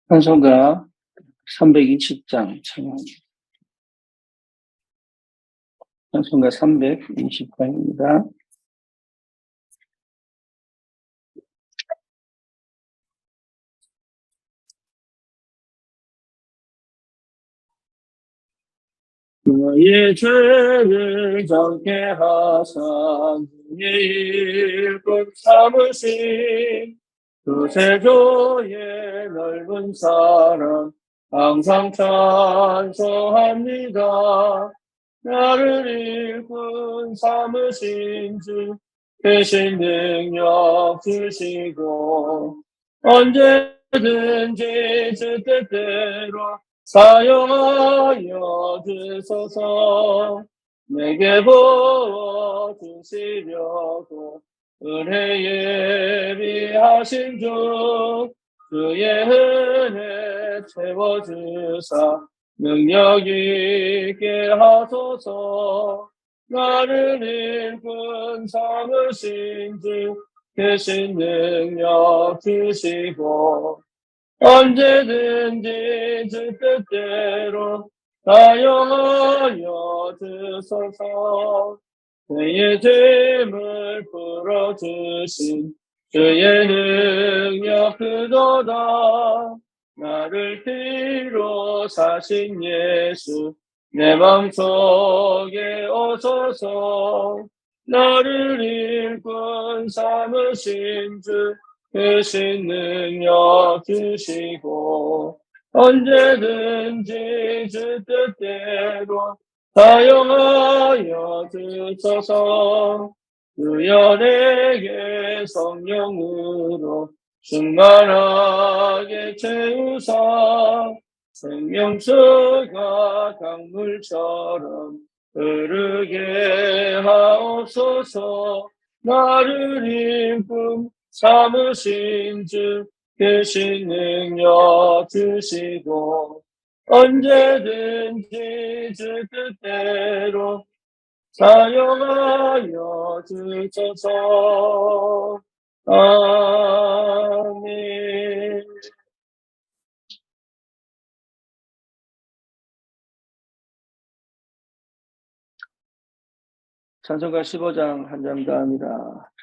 찬송가 320장 청하옵니다. 찬송가 320장입니다. 너의 죄를 정케 하사 주의 일꾼 삼으신 그 세조의 넓은 사랑 항상 찬송합니다. 나를 일꾼 삼으신 주 대신 능력 주시고 언제든지 주 뜻대로 사용하여 주소서. 내게 부어주시려고 은혜 예비하신 주 주의 은혜 채워주사 능력 있게 하소서. 나를 일꾼 삼으신 주 대신 능력 주시고 언제든지 주 뜻대로 사용하여 주소서. 내 죄를 풀어주신 주의 능력 크도다. 나를 피로 사신 예수 내 맘속에 오소서. 나를 일꾼 삼으신 주 대신 능력 주시고 언제든지 주 뜻대로 사용하여 주소서. 주여 내게 성령으로 충만하게 채우사 생명수가 강물처럼 흐르게 하옵소서. 나를 일꾼 삼으신 주 대신 능력 주시고 언제든지 주 뜻대로 사용하여 주소서. 아멘. 찬송가 15장 한 장 더 합니다.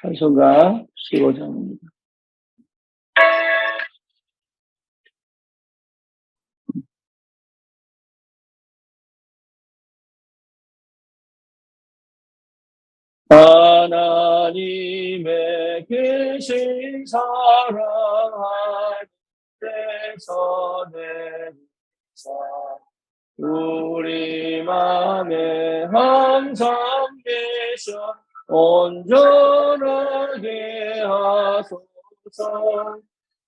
찬송가 15장입니다. 하나님의 크신 사랑 하늘에서 내리사 우리 맘에 항상 계셔 온전하게 하소서.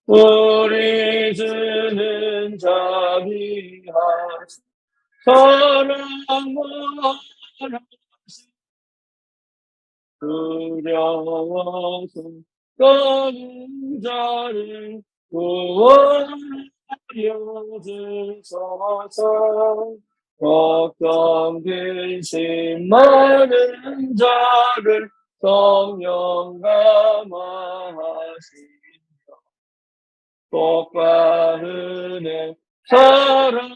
우리 주는 자비하시 사랑하시 두려워서 떠는 자를 구원하여 주소서. 걱정 근심 많은 자를 성령 감화하시며 복과 은혜 사랑받아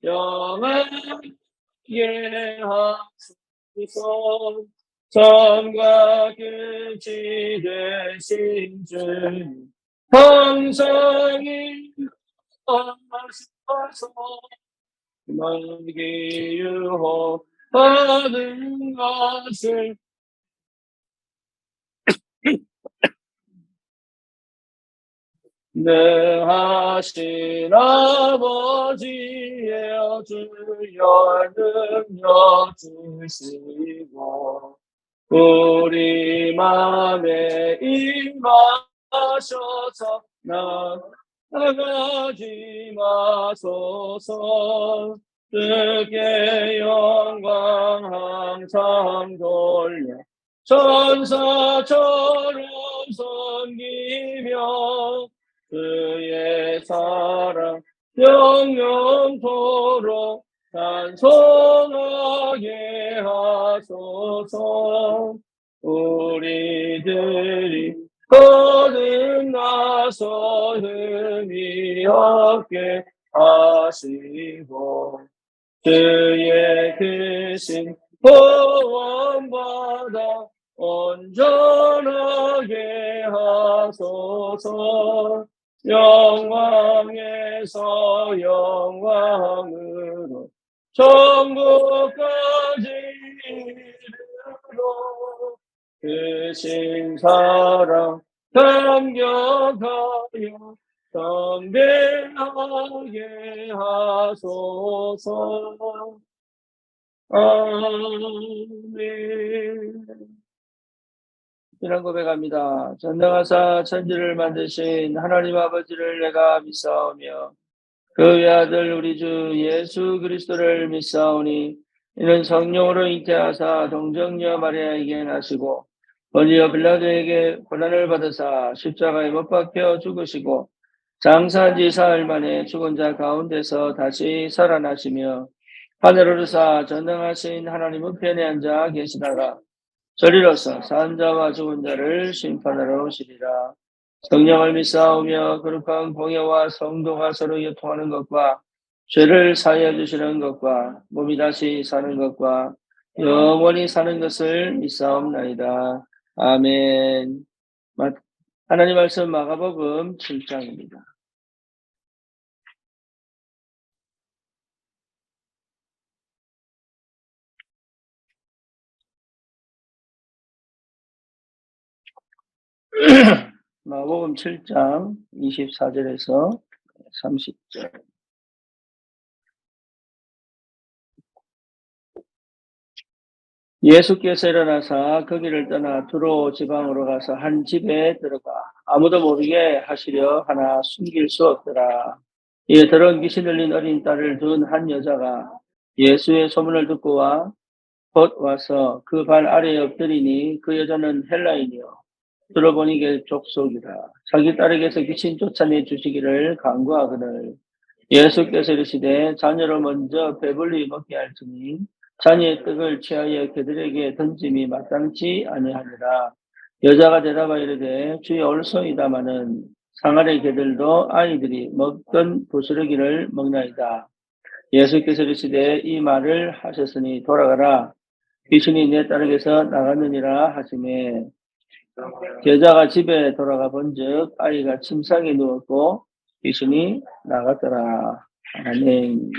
영원하게 하소서. 처음과 끝이 되신 주님 항상 인도하소서. 너에게 유혹하는 것을 능하신 아버지여 주여 능력 주시고 우리 맘에 임하셔서 나가지 마소서. 주께 영광 항상 돌려 천사처럼 섬기며 그의 사랑 영영토록 찬송하게 하소서. 우리들이 거듭나 가서 흠이 없게 하시고 주의 크신 구원받아 온전하게 하소서. 영광에서 영광으로 천국까지 이르러 크신 사랑 감격하여 경배하게 하소서. 아멘. 이런 고백합니다. 전능하사 천지를 만드신 하나님 아버지를 내가 믿사오며 그 외아들 우리 주 예수 그리스도를 믿사오니 이는 성령으로 잉태하사 동정녀 마리아에게 나시고 본디오 빌라도에게 고난을 받으사 십자가에 못 박혀 죽으시고 장사한 지 사흘 만에 죽은 자 가운데서 다시 살아나시며 하늘 오르사 전능하신 하나님 우편에 앉아 계시다가 저리로서 산 자와 죽은 자를 심판하러 오시리라. 성령을 믿사오며 거룩한 공예와 성도가 서로 교통하는 것과 죄를 사하여 주시는 것과 몸이 다시 사는 것과 영원히 사는 것을 믿사옵나이다. 아멘. 하나님 말씀 마가복음 7장입니다. 마가복음 7장 24절에서 30절. 예수께서 일어나사 거기를 떠나 두로 지방으로 가서 한 집에 들어가 아무도 모르게 하시려 하나 숨길 수 없더라. 이에 더러운 귀신 들린 어린 딸을 둔 한 여자가 예수의 소문을 듣고 곧 와서 그 발 아래에 엎드리니 그 여자는 헬라인이요 들어보니 족속이라. 자기 딸에게서 귀신 쫓아내 주시기를 간구하거늘 예수께서 이르시되 자녀를 먼저 배불리 먹게 할지니 자녀의 떡을 취하여 그들에게 던짐이 마땅치 아니하니라. 여자가 대답하여 이르되 주여 올소이다마는 상아의 개들도 아이들이 먹던 부스러기를 먹나이다. 예수께서 이르시되 이 말을 하셨으니 돌아가라. 귀신이 내 딸에게서 나갔느니라 하시매 여자가 집에 돌아가 본즉 아이가 침상에 누웠고 귀신이 나갔더라. 아멘.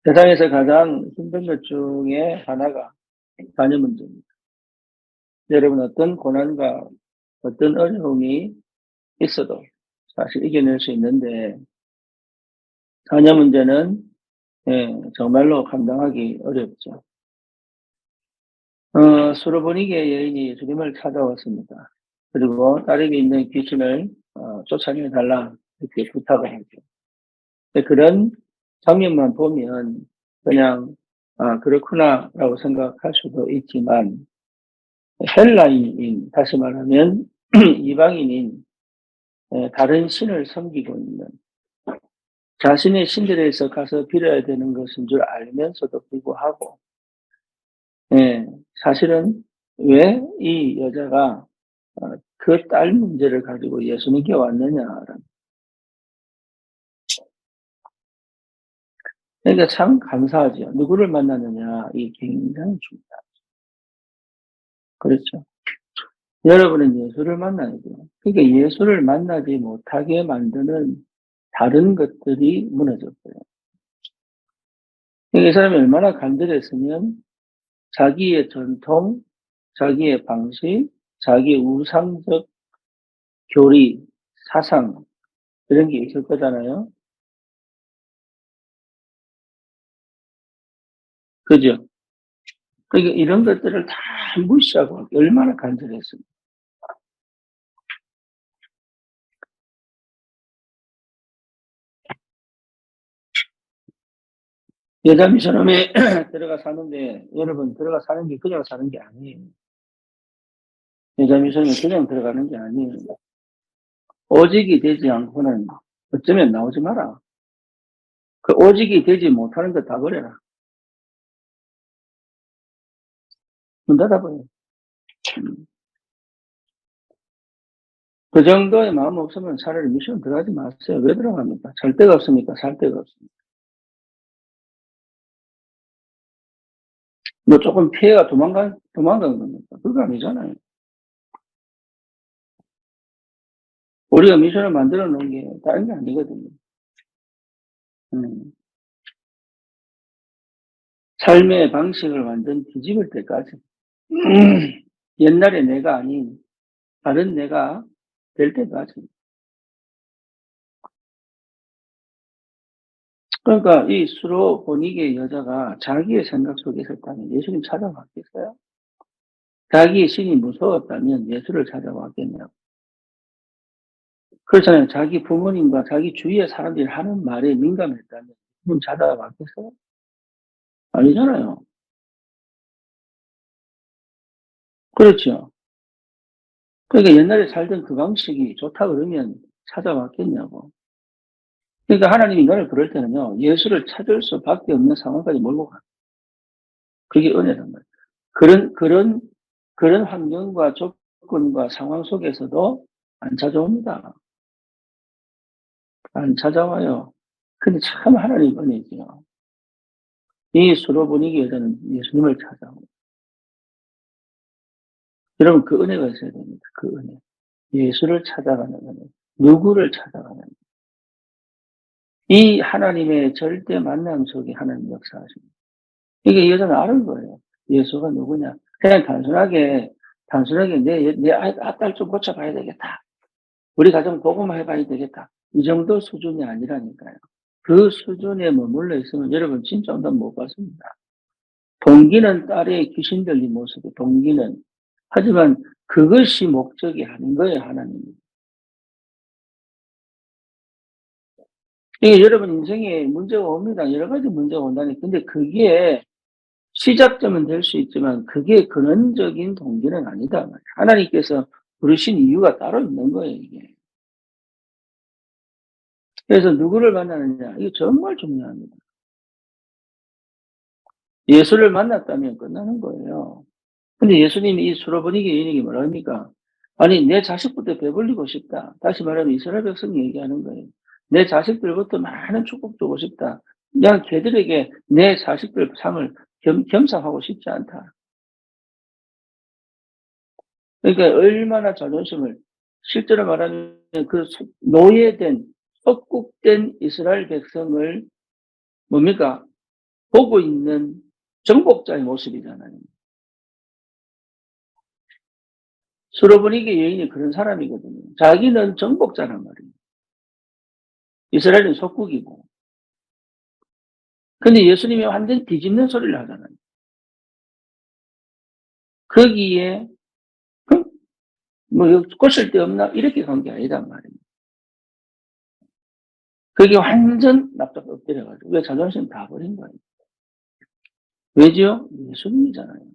세상에서 가장 힘든 것 중에 하나가 자녀 문제입니다. 여러분 어떤 고난과 어떤 어려움이 있어도 사실 이겨낼 수 있는데 자녀 문제는 정말로 감당하기 어렵죠. 수로보니게 여인이 주님을 찾아왔습니다. 그리고 딸에게 있는 귀신을 쫓아내달라 이렇게 부탁을 하죠. 그런 장면만 보면 그냥 그렇구나라고 생각할 수도 있지만 헬라인인 다시 말하면 이방인인 다른 신을 섬기고 있는 자신의 신들에서 가서 빌어야 되는 것인 줄 알면서도 불구하고 사실은 왜 이 여자가 그 딸 문제를 가지고 예수님께 왔느냐라는 그러니까 참 감사하죠. 누구를 만나느냐 이 굉장히 중요하죠. 그렇죠. 여러분은 예수를 만나야 돼요. 그러니까 예수를 만나지 못하게 만드는 다른 것들이 무너졌어요. 그러니까 이 사람이 얼마나 간절했으면 자기의 전통, 자기의 방식, 자기의 우상적 교리, 사상 이런 게 있을 거잖아요. 그죠? 그러니까 이런 것들을 다 무시하고 얼마나 간절했습니까? 여자 미션홈에 들어가 사는데 여러분 들어가 사는 게 그냥 사는 게 아니에요. 여자 미션홈에 그냥 들어가는 게 아니에요. 오직이 되지 않고는 어쩌면 나오지 마라. 그 오직이 되지 못하는 거 다 버려라. 문 닫아버려. 그 정도의 마음 없으면 차라리 미션 들어가지 마세요. 왜 들어갑니까? 잘 데가 없으니까 살 데가 없습니다. 뭐 조금 피해가 도망간 겁니까? 그거 아니잖아요. 우리가 미션을 만들어 놓은 게 다른 게 아니거든요. 음. 삶의 방식을 완전 뒤집을 때까지. 옛날의 내가 아닌 다른 내가 될 때까지. 그러니까 이 수로 본익의 여자가 자기의 생각 속에 있었다면 예수님 찾아왔겠어요? 자기의 신이 무서웠다면 예수를 찾아왔겠냐고. 그렇잖아요. 자기 부모님과 자기 주위의 사람들이 하는 말에 민감했다면 예수님 찾아왔겠어요? 아니잖아요. 그렇죠. 그러니까 옛날에 살던 그 방식이 좋다 그러면 찾아왔겠냐고. 그러니까 하나님이 너를 부를 때는요, 예수를 찾을 수밖에 없는 상황까지 몰고 가. 그게 은혜란 말이에요. 그런 환경과 조건과 상황 속에서도 안 찾아옵니다. 안 찾아와요. 근데 참 하나님 은혜죠. 이 수로 분위기 여자는 예수님을 찾아옵니다. 여러분, 그 은혜가 있어야 됩니다. 그 은혜. 예수를 찾아가는 은혜. 누구를 찾아가는 은혜. 이 하나님의 절대 만남 속에 하나님 역사하십니다. 이게 여자는 아는 거예요. 예수가 누구냐. 그냥 단순하게 내 딸 좀 고쳐봐야 되겠다. 우리 가정 복음화 해봐야 되겠다. 이 정도 수준이 아니라니까요. 그 수준에 머물러 있으면 여러분 진짜 응답 못 받습니다. 동기는 딸의 귀신 들린 모습이 동기는. 하지만 그것이 목적이 아닌 거예요, 하나님이. 이게 여러분 인생에 문제가 옵니다. 여러 가지 문제가 온다니. 근데 그게 시작점은 될 수 있지만 그게 근원적인 동기는 아니다. 하나님께서 부르신 이유가 따로 있는 거예요, 이게. 그래서 누구를 만나느냐, 이게 정말 중요합니다. 예수를 만났다면 끝나는 거예요. 근데 예수님이 이 수로보니게 여인에게 뭐라 합니까? 아니, 내 자식부터 배불리고 싶다. 다시 말하면 이스라엘 백성이 얘기하는 거예요. 내 자식들부터 많은 축복 주고 싶다. 내가 걔들에게 내 자식들 상을 겸상하고 싶지 않다. 그러니까 얼마나 자존심을, 실제로 말하면 그 노예된, 속국된 이스라엘 백성을 뭡니까? 보고 있는 정복자의 모습이잖아요. 수로보니게 여인이 그런 사람이거든요. 자기는 정복자란 말이에요. 이스라엘은 속국이고. 근데 예수님이 완전 뒤집는 소리를 하잖아요. 거기에, 뭐, 꼬실 데 없나? 이렇게 간 게 아니란 말이에요. 그게 완전 납작 엎드려가지고. 왜 자존심 다 버린 거예요. 왜죠? 예수님이잖아요.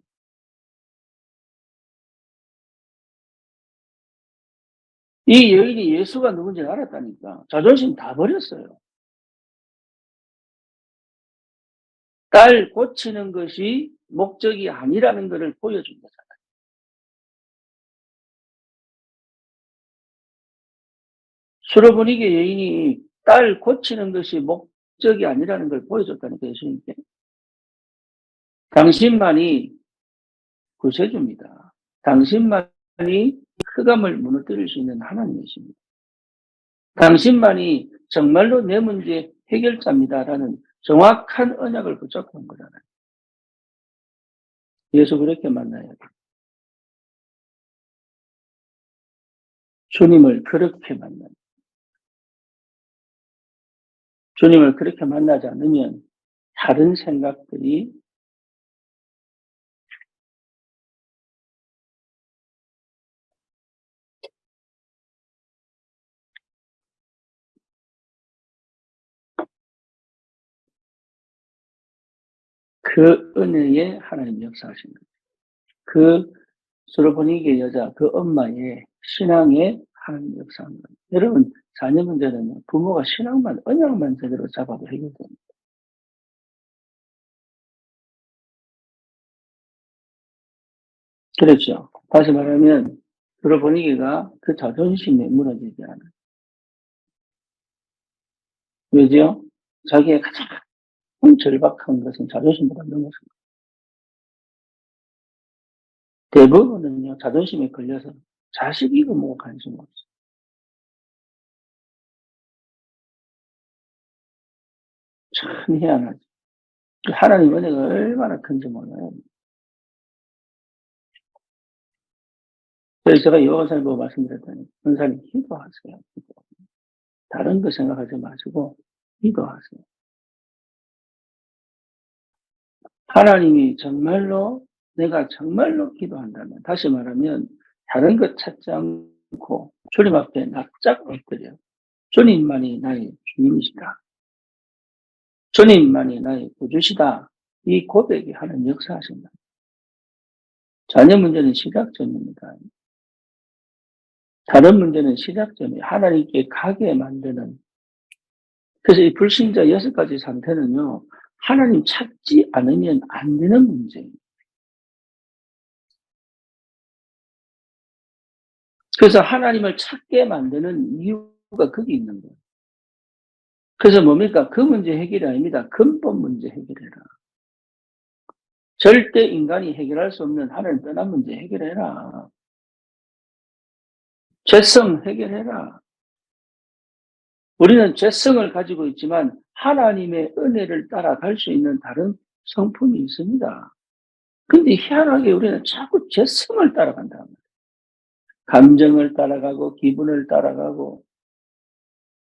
이 여인이 예수가 누군지 알았다니까. 자존심 다 버렸어요. 딸 고치는 것이 목적이 아니라는 것을 보여준 거잖아요. 수로보니게 여인이 딸 고치는 것이 목적이 아니라는 걸 보여줬다니까, 예수님께. 당신만이 구세주입니다. 당신만이 흑암을 무너뜨릴 수 있는 하나님이십니다. 당신만이 정말로 내 문제 해결자입니다라는 정확한 언약을 붙잡고 한 거잖아요. 예수 그렇게 만나야 돼요. 주님을 그렇게 만나요. 주님을 그렇게 만나지 않으면 다른 생각들이 그 은혜에 하나님 역사하신 거예요. 그 수로보니게 여자 그 엄마의 신앙에 하나님 역사한 거예요. 여러분 자녀 문제는 부모가 신앙만 언약만 제대로 잡아도 해결됩니다. 그렇죠. 다시 말하면 들어보니까 그 자존심이 무너지지 않아요. 왜죠? 자기의 가장 절박한 것은 자존심보다 넘어서 대부분은요, 자존심에 걸려서 자식 이거 뭐 관심 없어. 참 희한하죠. 하나님 은혜가 얼마나 큰지 몰라요. 그래서 제가 요한사님 보고 말씀드렸더니, 은사님 기도하세요. 다른 거 생각하지 마시고, 기도하세요. 하나님이 정말로, 내가 정말로 기도한다면, 다시 말하면, 다른 것 찾지 않고, 주님 앞에 납작 엎드려. 주님만이 나의 주님이시다. 주님만이 나의 구주시다. 이 고백이 하는 역사하신다. 자녀 문제는 시작점입니다. 다른 문제는 시작점이 하나님께 가게 만드는. 그래서 이 불신자 6가지 상태는요, 하나님 찾지 않으면 안 되는 문제예요. 그래서 하나님을 찾게 만드는 이유가 거기 있는 거예요. 그래서 뭡니까? 그 문제 해결이 아닙니다. 근본 문제 해결해라. 절대 인간이 해결할 수 없는 하나님 떠난 문제 해결해라. 죄성 해결해라. 우리는 죄성을 가지고 있지만 하나님의 은혜를 따라갈 수 있는 다른 성품이 있습니다. 근데 희한하게 우리는 자꾸 죄성을 따라간다. 감정을 따라가고, 기분을 따라가고,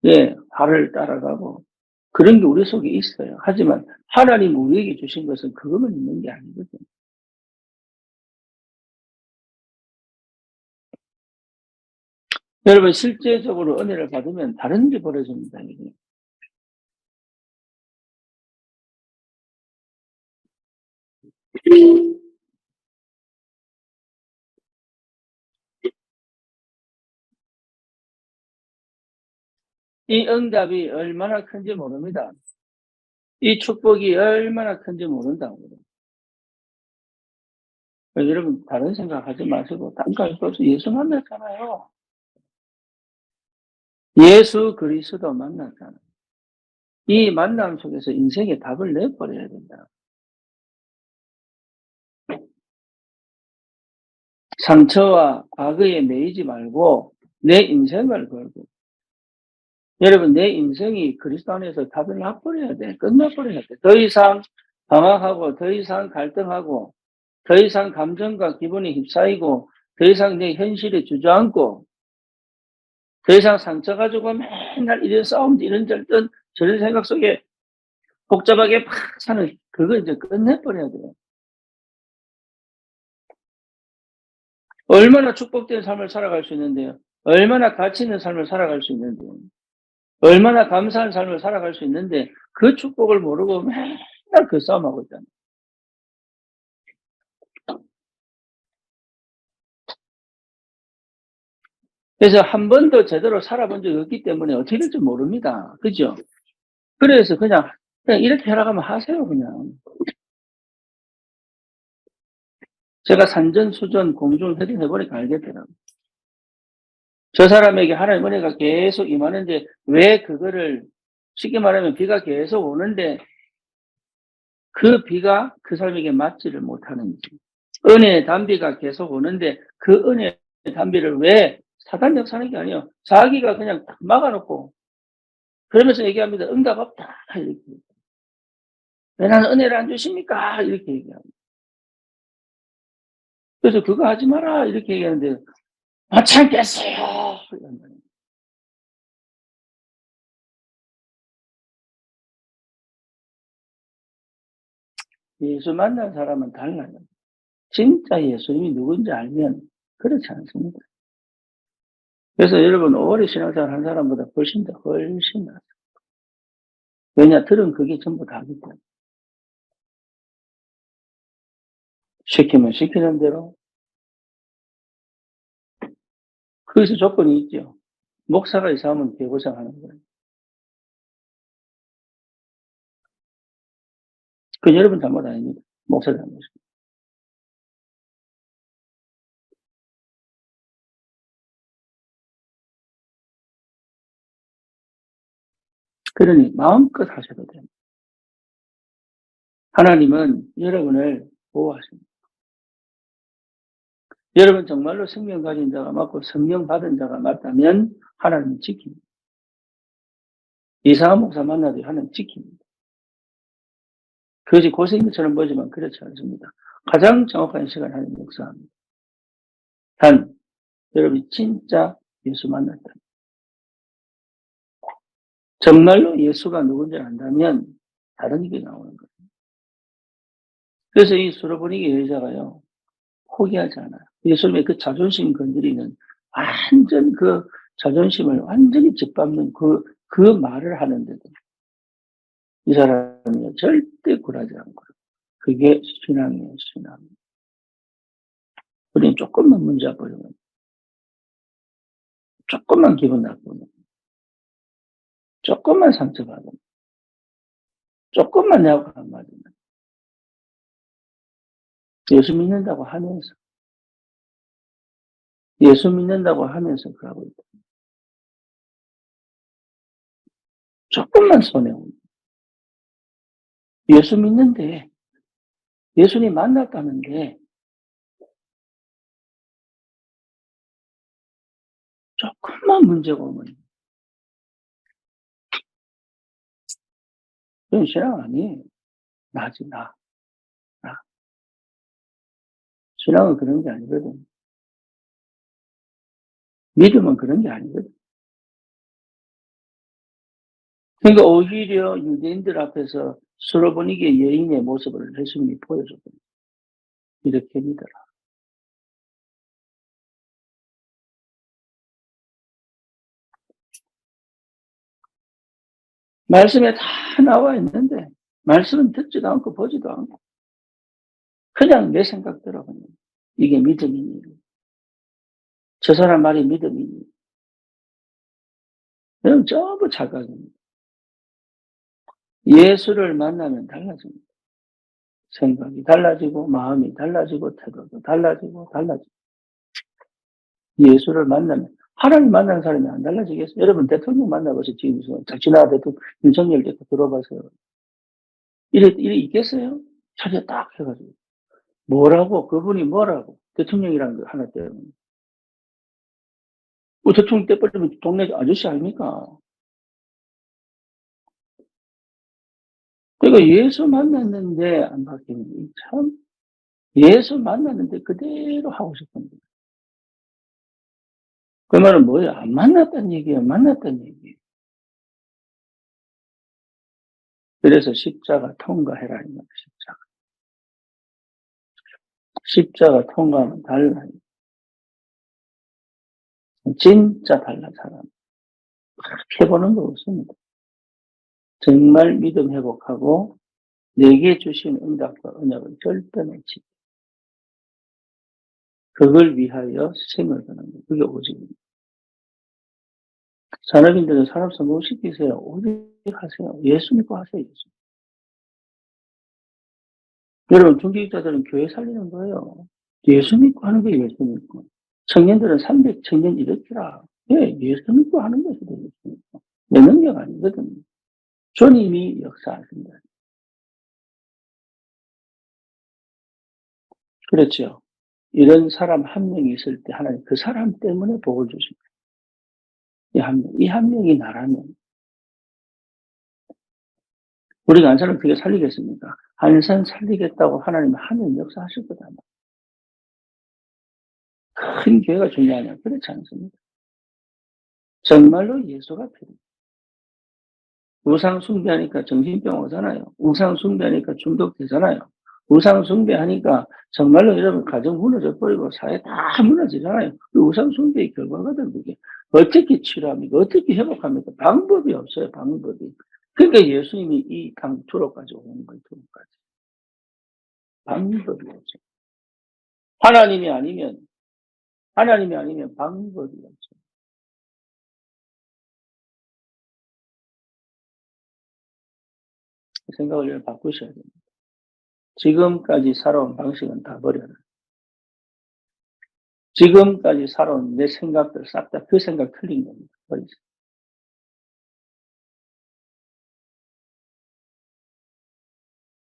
예, 화를 따라가고, 그런 게 우리 속에 있어요. 하지만 하나님 우리에게 주신 것은 그것만 있는 게 아니거든요. 여러분, 실제적으로 은혜를 받으면 다른 게 벌어집니다. 이게. 이 응답이 얼마나 큰지 모릅니다. 이 축복이 얼마나 큰지 모른다고. 여러분, 다른 생각하지 마시고, 땅까지 떠서 예수 만났잖아요. 예수 그리스도 만났잖아요. 이 만남 속에서 인생의 답을 내버려야 된다. 상처와 과거에 매이지 말고 내 인생을 걸고, 여러분, 내 인생이 그리스도 안에서 답을 놔버려야 돼. 끝나버려야 돼. 더 이상 방황하고, 더 이상 갈등하고, 더 이상 감정과 기분에 휩싸이고, 더 이상 내 현실에 주저앉고, 더 이상 상처 가지고 맨날 이런 싸움, 이런 절든, 저런 생각 속에 복잡하게 팍 사는, 그거 이제 끝내버려야 돼요. 얼마나 축복된 삶을 살아갈 수 있는데요. 얼마나 가치 있는 삶을 살아갈 수 있는데요. 얼마나 감사한 삶을 살아갈 수 있는데 그 축복을 모르고 맨날 그 싸움하고 있잖아요. 그래서 한 번도 제대로 살아본 적이 없기 때문에 어떻게 될지 모릅니다. 그죠? 그래서 그냥 이렇게 해나가면 하세요, 그냥. 제가 산전수전 공중회동해보니까 알겠더라고요. 저 사람에게 하나님 은혜가 계속 임하는데 왜 그거를 쉽게 말하면 비가 계속 오는데 그 비가 그 사람에게 맞지를 못하는지, 은혜의 단비가 계속 오는데 그 은혜의 단비를 왜 사단 역사하는 게 아니에요. 자기가 그냥 딱 막아놓고 그러면서 얘기합니다. 응답 없다. 이렇게. 왜 나는 은혜를 안 주십니까? 이렇게 얘기합니다. 그래서 그거 하지 마라. 이렇게 얘기하는데 못 참겠어요. 예수 만난 사람은 달라요. 진짜 예수님이 누군지 알면 그렇지 않습니다. 그래서 여러분 오래 신앙생활 한 사람보다 훨씬 낫어요. 왜냐? 들은 그게 전부 다기 때문에. 시키면 시키는 대로. 거기서 조건이 있죠. 목사가 이상하면 개고생하는 거예요. 그 여러분 잘못 아닙니다. 목사 잘못입니다. 그러니 마음껏 하셔도 됩니다. 하나님은 여러분을 보호하십니다. 여러분 정말로 생명 가진 자가 맞고 성령 받은 자가 맞다면 하나님은 지킵니다. 이상한 목사 만나도 하나님 지킵니다. 그것이 고생처럼 보지만 그렇지 않습니다. 가장 정확한 시간 하나님 역사합니다. 단 여러분이 진짜 예수 만났다. 정말로 예수가 누군지 안다면 다른 일이 나오는 거예요. 그래서 이 수로보니게 여자가요, 포기하지 않아요. 예수님의 그 자존심 건드리는 완전 그 자존심을 완전히 짓밟는 그 말을 하는데도 이 사람이 절대 굴하지 않고 그게 신앙이에요, 신앙. 우리는 조금만 문제 보이면, 조금만 기분 나쁘면, 조금만 상처받으면, 조금만 내하고 안 맞으면 예수 믿는다고 하면서 예수 믿는다고 하면서 그러고 있다. 조금만 손해옵니다. 예수 믿는데 예수님 만났다는데 조금만 문제가 오면 그건 신앙 아니에요. 나지 나. 신앙은 그런 게 아니거든. 믿음은 그런 게 아니거든. 그러니까 오히려 유대인들 앞에서 수로보니게 여인의 모습을 예수님이 보여줬거든요. 이렇게 믿어라. 말씀에 다 나와 있는데 말씀은 듣지도 않고 보지도 않고 그냥 내 생각대로 그냥 이게 믿음이니 저 사람 말이 믿음이니 그냥 전부 착각입니다. 예수를 만나면 달라집니다. 생각이 달라지고 마음이 달라지고 태도도 달라지고 예수를 만나면 하나님 만나는 사람이 안 달라지겠어요? 여러분 대통령 만나보세요. 지금 지나가 대통령 윤석열 대통령 들어봐서요. 이래 있겠어요? 자기가 딱 해가지고 뭐라고 그분이 뭐라고 대통령이라는 거 하나 때문에 대통령 때 버리면 동네 아저씨 아닙니까? 그러니까 예수 만났는데 안 바뀌는 게 참 예수 만났는데 그대로 하고 싶은데 그 말은 뭐예요? 안 만났다는 얘기예요? 만났다는 얘기예요? 그래서 십자가 통과해라 이 말이에요. 십자가 통과하면 달라요. 진짜 달라 사람. 그렇게 보는 거 없습니다. 정말 믿음 회복하고 내게 주신 응답과 언약을 절대 놓지. 그걸 위하여 생을 거는 거. 그게 오직입니다. 산업인들은 산업사 못 시키세요. 오직 하세요. 예수 믿고 하세요. 예수. 여러분 중직자들은 교회 살리는 거예요. 예수 믿고 하는 거예요. 예수 믿고. 청년들은 300청년 일으키라. 예, 예수 믿고 하는 것이다. 예수 믿고. 내 능력 아니거든요. 주님이 역사하신다. 그렇죠. 이런 사람 한 명이 있을 때 하나님 그 사람 때문에 복을 주십니다. 이 한 명이 나라면 우리가 안산을 어떻게 살리겠습니까? 안산 살리겠다고 하나님 하늘 역사하실 거다. 큰 교회가 중요하냐? 그렇지 않습니다. 정말로 예수가 필요해요. 우상 숭배하니까 정신병 오잖아요. 우상 숭배하니까 중독되잖아요. 우상 숭배하니까 정말로 여러분 가정 무너져 버리고 사회 다 무너지잖아요. 그 우상 숭배의 결과거든 그게. 어떻게 치료합니까? 어떻게 회복합니까? 방법이 없어요. 방법이. 그러니까 예수님이 이 강투로까지 오는 거예요. 투로까지. 방법이 없어요. 하나님이 아니면 방법이 없어요. 생각을 바꾸셔야 됩니다. 지금까지 살아온 방식은 다 버려라. 지금까지 살아온 내 생각들 싹 다 그 생각 틀린 겁니다. 버리세요.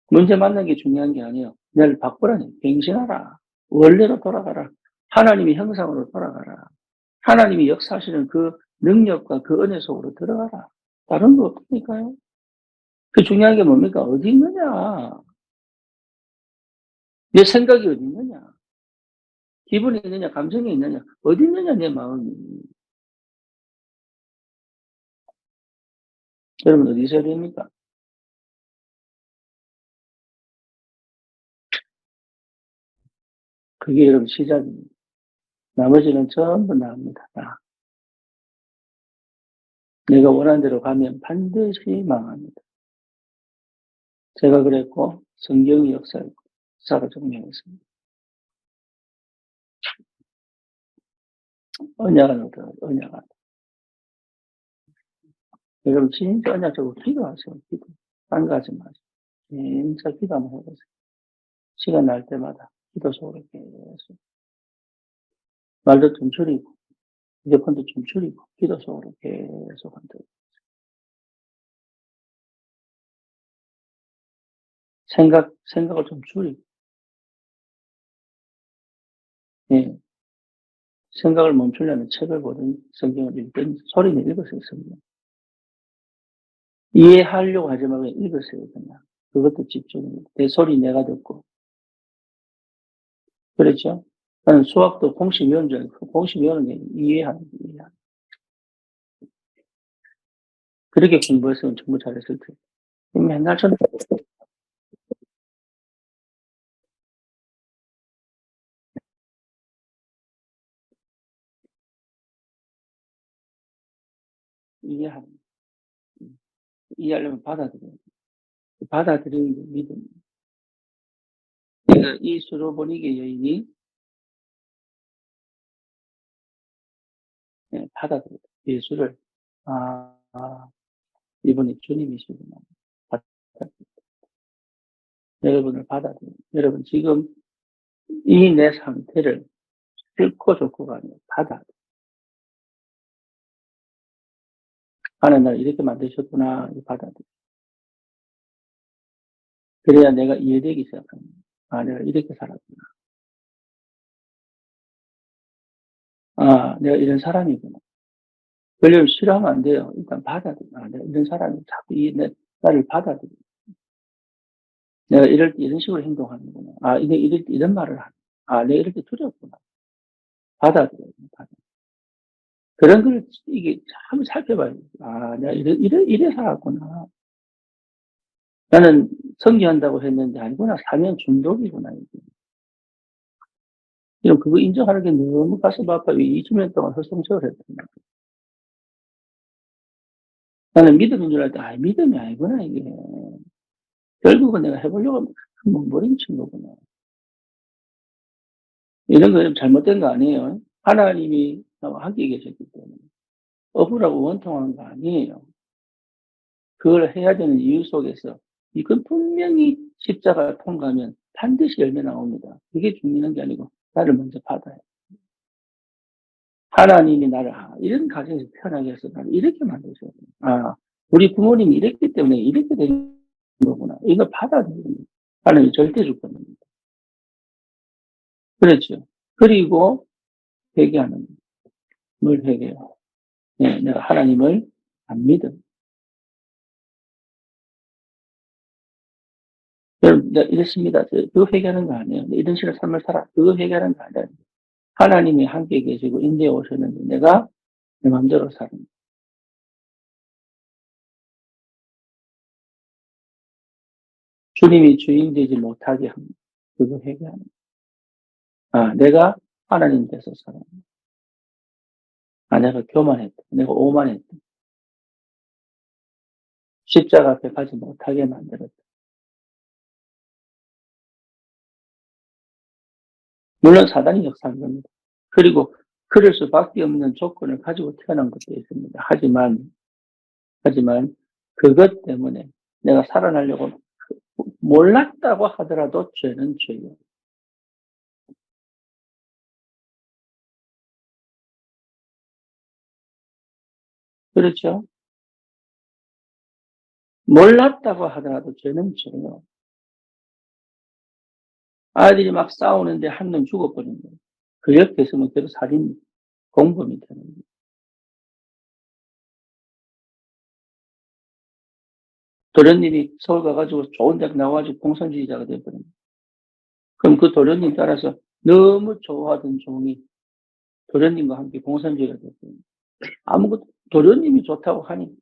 문제 만난 게 중요한 게 아니에요. 내를 바꾸라니. 갱신하라. 원래로 돌아가라. 하나님의 형상으로 돌아가라. 하나님이 역사하시는 그 능력과 그 은혜 속으로 들어가라. 다른 거 없으니까요. 그 중요한 게 뭡니까? 어디 있느냐? 내 생각이 어디 있느냐? 기분이 있느냐? 감정이 있느냐? 어디 있느냐? 내 마음이. 여러분 어디 있어야 됩니까? 그게 여러분 시작입니다. 나머지는 전부 나옵니다. 내가 원하는 대로 가면 반드시 망합니다. 제가 그랬고 성경이 역사가 증명했습니다. 언약은 어떠 언약은. 여러분 진짜 언약적으로 기도하세요. 기도. 딴 거 하지 마세요. 진짜 기도 한번 해보세요. 시간 날 때마다 기도 속으로 계속. 말도 좀 줄이고 휴대폰도 좀 줄이고 기도 속으로 계속 한다. 생각을 좀 줄이고, 예. 생각을 멈추려면 책을 보든 성경을 읽든 소리는 읽으세요, 성경. 이해하려고 하지 말고 읽으세요, 그냥. 그것도 집중입니다. 내 소리 내가 듣고. 그렇죠? 나는 수학도 공식 외우는 줄 알고, 공식 외우는 게 이해하는 게 이해하는. 그렇게 공부했으면 정말 잘했을 텐데. 맨날 저는 이해하는. 이해하려면 받아들여야 돼. 받아들이는 게 믿음. 그러니까 이 수로보니게 여인이 받아들여요. 예수를. 이분이 주님이시구나. 여러분을 받아들여요. 여러분 지금 이 내 상태를 싫고 좋고가 아니라 받아들여요. 하나님 나를 이렇게 만드셨구나. 받아들여요. 그래야 내가 이해되기 시작합니다. 내가 이렇게 살았구나. 내가 이런 사람이구나. 그걸 싫어하면 안 돼요. 일단 받아들여. 내가 이런 사람이 자꾸 나를 받아들여. 내가 이럴 때 이런 식으로 행동하는구나. 내가 이럴 때 이런 말을 하는. 내가 이럴 때 두렵구나. 받아들여요. 그런 걸 이게 참 살펴봐요. 내가 이래 살았구나. 나는 성기한다고 했는데 아니구나. 사면 중독이구나. 이게. 이런 그거 인정하는 게 너무 가슴 아파요. 20년 동안 설성철을 했거든요. 나는 믿음인 줄 알았더니 믿음이 아니구나 이게. 결국은 내가 해보려고 한번 머리친 거구나. 이런 거 잘못된 거 아니에요. 하나님이 나와 함께 계셨기 때문에. 억울하고 원통한 거 아니에요. 그걸 해야 되는 이유 속에서 이건 분명히 십자가를 통과하면 반드시 열매 나옵니다. 그게 중요한 게 아니고 나를 먼저 받아요. 하나님이 나를 이런 가정에서 태어나게 해서 나를 이렇게 만드셔요. 우리 부모님이 이랬기 때문에 이렇게 된 거구나. 이걸 받아들이는 거예요. 하나님이 절대 주권입니다. 그렇죠. 그리고 회개하는 거예요. 뭘 회개해요? 내가 하나님을 안 믿어. 여러분, 내가 이랬습니다. 그거 회개하는 거 아니에요. 이런 식으로 삶을 살아. 그거 회개하는 거 아니에요. 하나님이 함께 계시고 인도해 오셨는데 내가 내 마음대로 사는 거예요. 주님이 주인 되지 못하게 합니다. 그거 회개하는 거예요. 내가 하나님 돼서 살아. 내가 교만했다. 내가 오만했다. 십자가 앞에 가지 못하게 만들었다. 물론 사단이 역사한 겁니다. 그리고 그럴 수밖에 없는 조건을 가지고 태어난 것도 있습니다. 하지만 그것 때문에 내가 살아나려고 몰랐다고 하더라도 죄는 죄예요. 그렇죠? 몰랐다고 하더라도 죄는 죄예요. 아이들이 막 싸우는데 한 놈 죽어버린 거예요. 그 옆에 있으면 계속 살인, 공범이 되는 거예요. 도련님이 서울 가가지고 좋은 대학 나와가지고 공산주의자가 돼버린 거예요. 그럼 그 도련님 따라서 너무 좋아하던 종이 도련님과 함께 공산주의가 됐어요. 아무것도 도련님이 좋다고 하니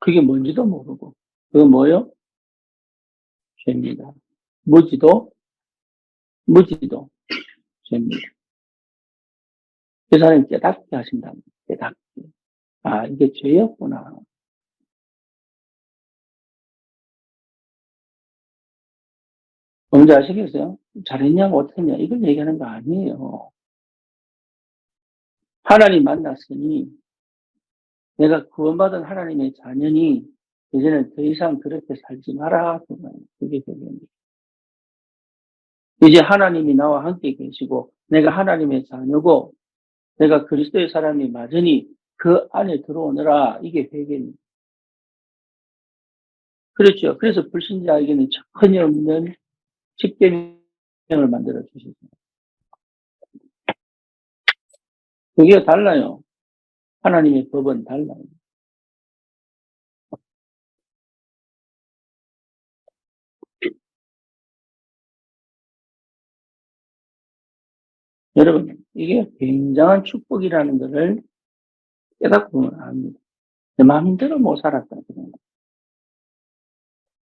그게 뭔지도 모르고 그거 뭐요? 죄입니다. 무지도 죄입니다. 그 사람이 깨닫게 하신다는 거예요. 깨닫게. 아, 이게 죄였구나. 뭔지 아시겠어요? 잘했냐 못했냐 이걸 얘기하는 거 아니에요. 하나님 만났으니 내가 구원받은 하나님의 자녀니 이제는 더 이상 그렇게 살지 마라. 그게 되겠네요. 이제 하나님이 나와 함께 계시고 내가 하나님의 자녀고 내가 그리스도의 사람이 맞으니 그 안에 들어오느라 이게 회개입니다. 그렇죠. 그래서 불신자에게는 전혀 없는 십계명을 만들어 주셨어요. 그게 달라요. 하나님의 법은 달라요. 여러분, 이게 굉장한 축복이라는 것을 깨닫고 보면 압니다. 내 마음대로 못 살았다. 그런 거.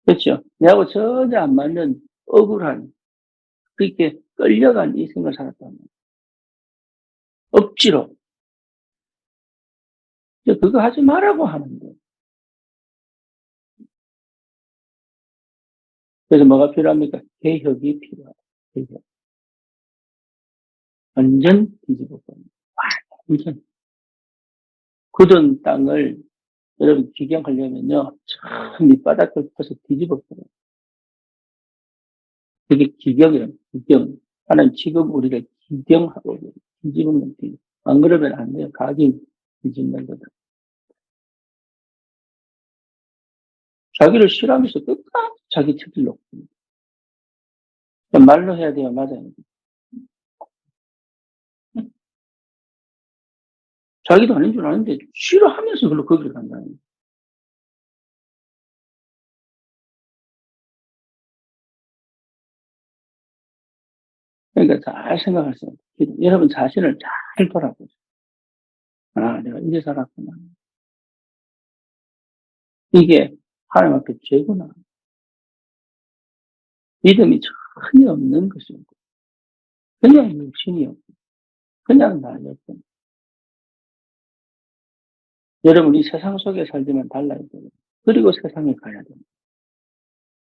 그렇죠. 내하고 전혀 안 맞는 억울한, 그렇게 끌려간 인생을 살았다는 거예요. 억지로. 그거 하지 말라고 하는데. 그래서 뭐가 필요합니까? 개혁이 필요하다. 개혁. 완전 뒤집어 버립니다. 완전. 굳은 땅을 여러분 기경하려면요. 참 밑바닥을 퍼서 뒤집어 버려요. 그게 기경이에요. 기경. 하나님 지금 우리를 기경하고 뒤집으면 돼요. 안 그러면 안 돼요. 각이 뒤집는 거다. 자기를 싫어하면서 끝까지 자기 책을 놓고. 말로 해야 돼요. 맞아요. 자기도 아닌 줄 아는데 싫어하면서 그걸로 거기를 간다는 거예요. 그러니까 잘 생각하세요. 여러분 자신을 잘 돌아보세요. 아, 내가 이래 살았구나. 이게 하나님 앞에 죄구나. 믿음이 전혀 없는 것이고, 그냥 육신이었고, 그냥 나였고. 여러분 이 세상 속에 살지만 달라야 돼요. 그리고 세상에 가야 됩니다.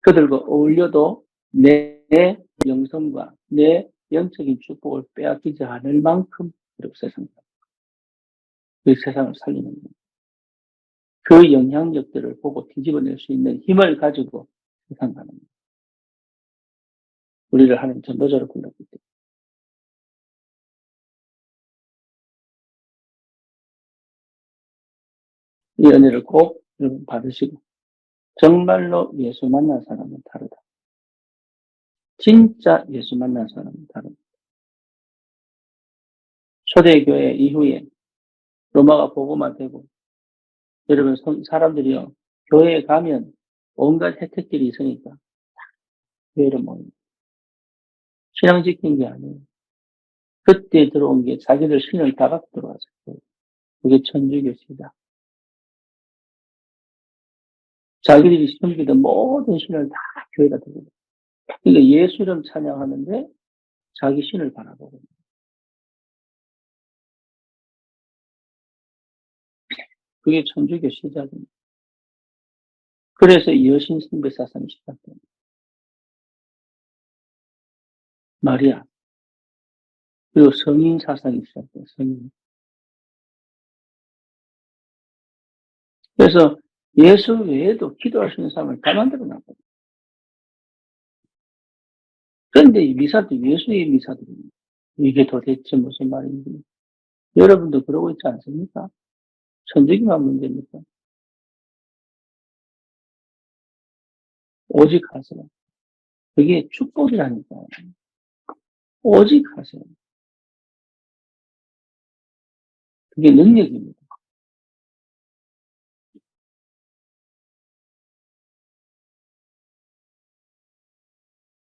그들과 어울려도 내 영성과 내 영적인 축복을 빼앗기지 않을 만큼 그리고 그 세상을 살리는 거예요. 그 영향력들을 보고 뒤집어낼 수 있는 힘을 가지고 세상 가는 거예요. 우리를 하나님 전도자로 불렀기 때문에. 이 은혜를 꼭 여러분 받으시고 정말로 예수 만난 사람은 다르다. 진짜 예수 만난 사람은 다르다. 초대교회 이후에 로마가 복음화 되고 여러분 사람들이요 교회에 가면 온갖 혜택들이 있으니까 교회를 모입니다. 신앙 지킨 게 아니에요. 그때 들어온 게 자기들 신을 다 갖고 들어왔어요. 그게 천주교 시작. 자기들이 섬기던 모든 신을 다 교회가 들어요. 그러니까 예수 이름 찬양하는데 자기 신을 바라보고. 그게 천주교 시작입니다. 그래서 여신 숭배 사상이 시작됩니다. 마리아. 그리고 성인 사상이 시작돼요. 성인. 그래서 예수 외에도 기도할 수 있는 사람을 다 만들어 놨거든요. 그런데 이 미사도 예수의 미사들입니다. 이게 도대체 무슨 말인지. 여러분도 그러고 있지 않습니까? 천주교만 문제입니까? 오직 하세요. 그게 축복이라니까요. 오직 하세요. 그게 능력입니다.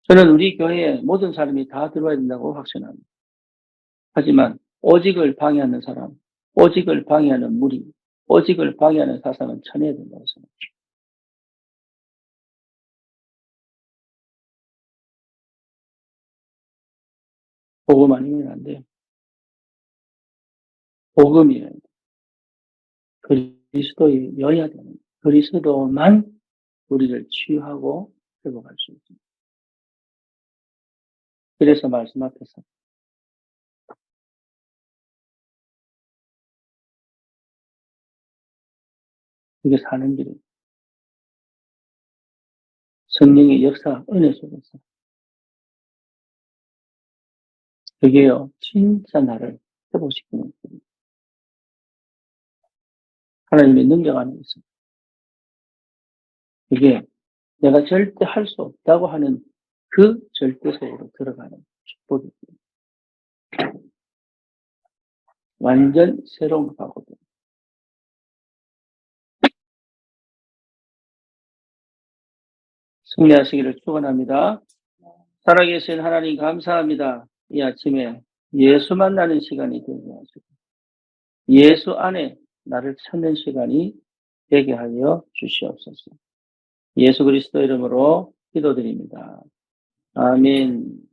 저는 우리 교회에 모든 사람이 다 들어와야 된다고 확신합니다. 하지만 오직을 방해하는 사람, 오직을 방해하는 무리, 오직을 방해하는 사상은 쳐내야 된다고 생각합니다. 복음 아니면 안 돼요. 복음이에요. 그리스도여야 되는 그리스도만 우리를 치유하고 회복할 수 있습니다. 그래서 말씀 앞에서 이게 사는 길이에요. 성령의 역사, 은혜 속에서. 그게요, 진짜 나를 회복시키는 길이에요. 하나님의 능력 안에 있습니다. 그게 내가 절대 할 수 없다고 하는 그 절대 속으로 들어가는 축복입니다. 완전 새로운 거거든요. 승리하시기를 축원합니다. 살아계신 하나님 감사합니다. 이 아침에 예수 만나는 시간이 되게 하시고 예수 안에 나를 찾는 시간이 되게 하여 주시옵소서. 예수 그리스도 이름으로 기도드립니다. 아멘.